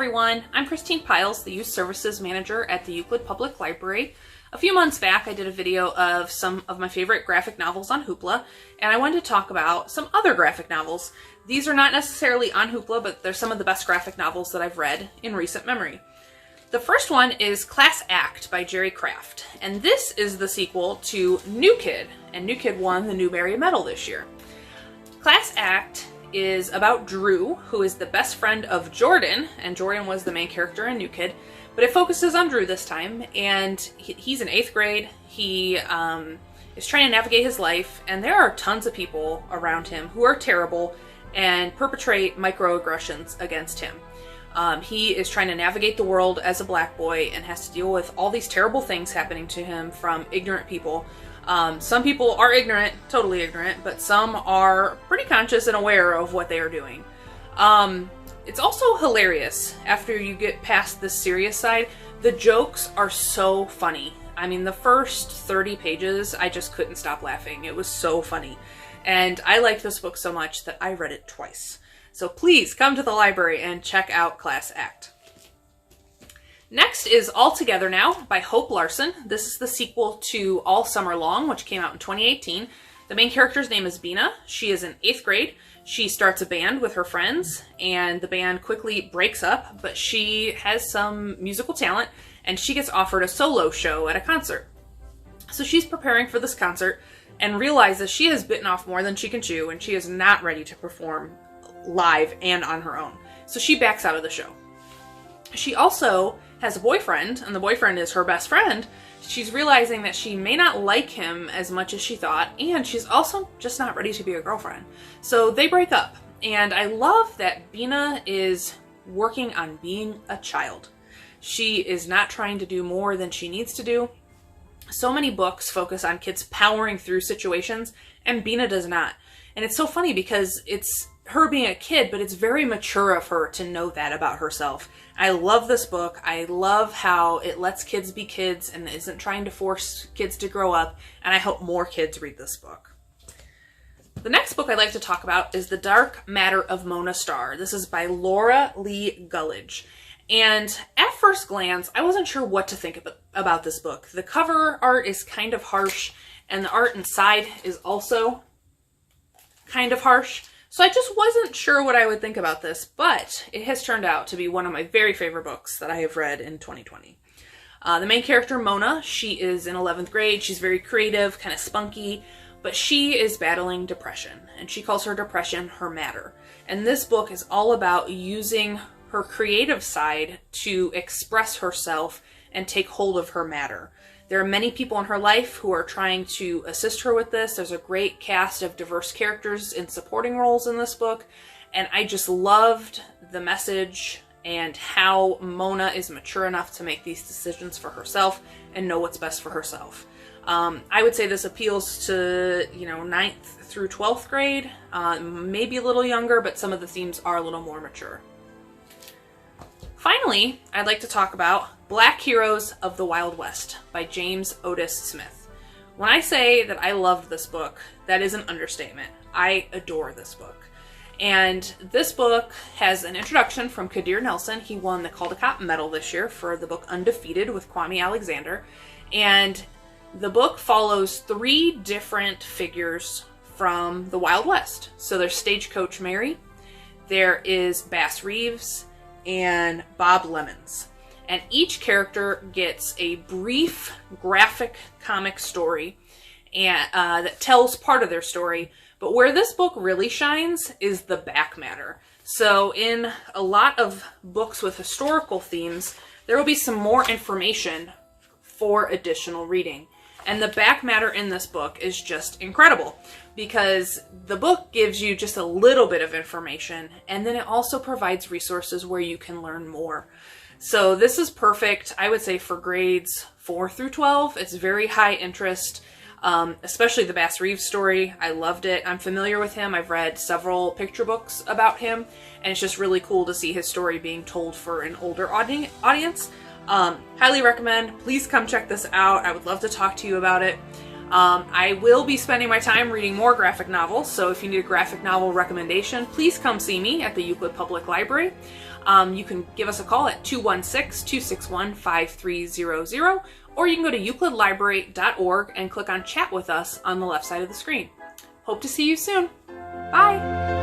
everyone, I'm Christine Piles, the Youth Services Manager at the Euclid Public Library. A few months back I did a video of some of my favorite graphic novels on Hoopla, and I wanted to talk about some other graphic novels. These are not necessarily on Hoopla, but they're some of the best graphic novels that I've read in recent memory. The first one is Class Act by Jerry Craft, and this is the sequel to New Kid, and New Kid won the Newbery Medal this year. Class Act is about Drew, who is the best friend of Jordan, and Jordan was the main character in New Kid, but it focuses on Drew this time, and he's in 8th grade. He is trying to navigate his life, and there are tons of people around him who are terrible and perpetrate microaggressions against him. He is trying to navigate the world as a black boy and has to deal with all these terrible things happening to him from ignorant people. Some people are ignorant, totally ignorant, but some are pretty conscious and aware of what they are doing. It's also hilarious after you get past the serious side. The jokes are so funny. I mean, the first 30 pages, I just couldn't stop laughing. It was so funny. And I liked this book so much that I read it twice. So please come to the library and check out Class Act. Next is All Together Now by Hope Larson. This is the sequel to All Summer Long, which came out in 2018. The main character's name is Bina. She is in 8th grade. She starts a band with her friends, and the band quickly breaks up, but she has some musical talent, and she gets offered a solo show at a concert. So she's preparing for this concert and realizes she has bitten off more than she can chew, and she is not ready to perform live and on her own. So she backs out of the show. She also has a boyfriend, and the boyfriend is her best friend. She's realizing that she may not like him as much as she thought, and she's also just not ready to be a girlfriend. So they break up, and I love that Bina is working on being a child. She is not trying to do more than she needs to do. So many books focus on kids powering through situations, and Bina does not. And it's so funny because it's her being a kid, but it's very mature of her to know that about herself. I love this book. I love how it lets kids be kids and isn't trying to force kids to grow up, and I hope more kids read this book. The next book I'd like to talk about is The Dark Matter of Monastar. This is by Laura Lee Gullidge. And at first glance, I wasn't sure what to think about this book. The cover art is kind of harsh, and the art inside is also kind of harsh. So I just wasn't sure what I would think about this, but it has turned out to be one of my very favorite books that I have read in 2020. The main character, Mona, she is in 11th grade. She's very creative, kind of spunky, but she is battling depression, and she calls her depression her matter. And this book is all about using her creative side to express herself and take hold of her matter. There are many people in her life who are trying to assist her with this. There's a great cast of diverse characters in supporting roles in this book, and I just loved the message and how Mona is mature enough to make these decisions for herself and know what's best for herself. I would say this appeals to, 9th through 12th grade, maybe a little younger, but some of the themes are a little more mature. Finally, I'd like to talk about Black Heroes of the Wild West by James Otis Smith. When I say that I loved this book, that is an understatement. I adore this book. And this book has an introduction from Kadir Nelson. He won the Caldecott Medal this year for the book Undefeated with Kwame Alexander. And the book follows 3 different figures from the Wild West. So there's Stagecoach Mary, there is Bass Reeves, and Bob Lemons. And each character gets a brief graphic comic story and that tells part of their story. But where this book really shines is the back matter. So in a lot of books with historical themes, there will be some more information for additional reading. And the back matter in this book is just incredible because the book gives you just a little bit of information, and then it also provides resources where you can learn more. So this is perfect, I would say, for grades 4 through 12. It's very high interest, especially the Bass Reeves story. I loved it. I'm familiar with him. I've read several picture books about him, and it's just really cool to see his story being told for an older audience. Highly recommend. Please come check this out. I would love to talk to you about it. I will be spending my time reading more graphic novels, so if you need a graphic novel recommendation, please come see me at the Euclid Public Library. You can give us a call at 216-261-5300, or you can go to euclidlibrary.org and click on Chat with Us on the left side of the screen. Hope to see you soon. Bye!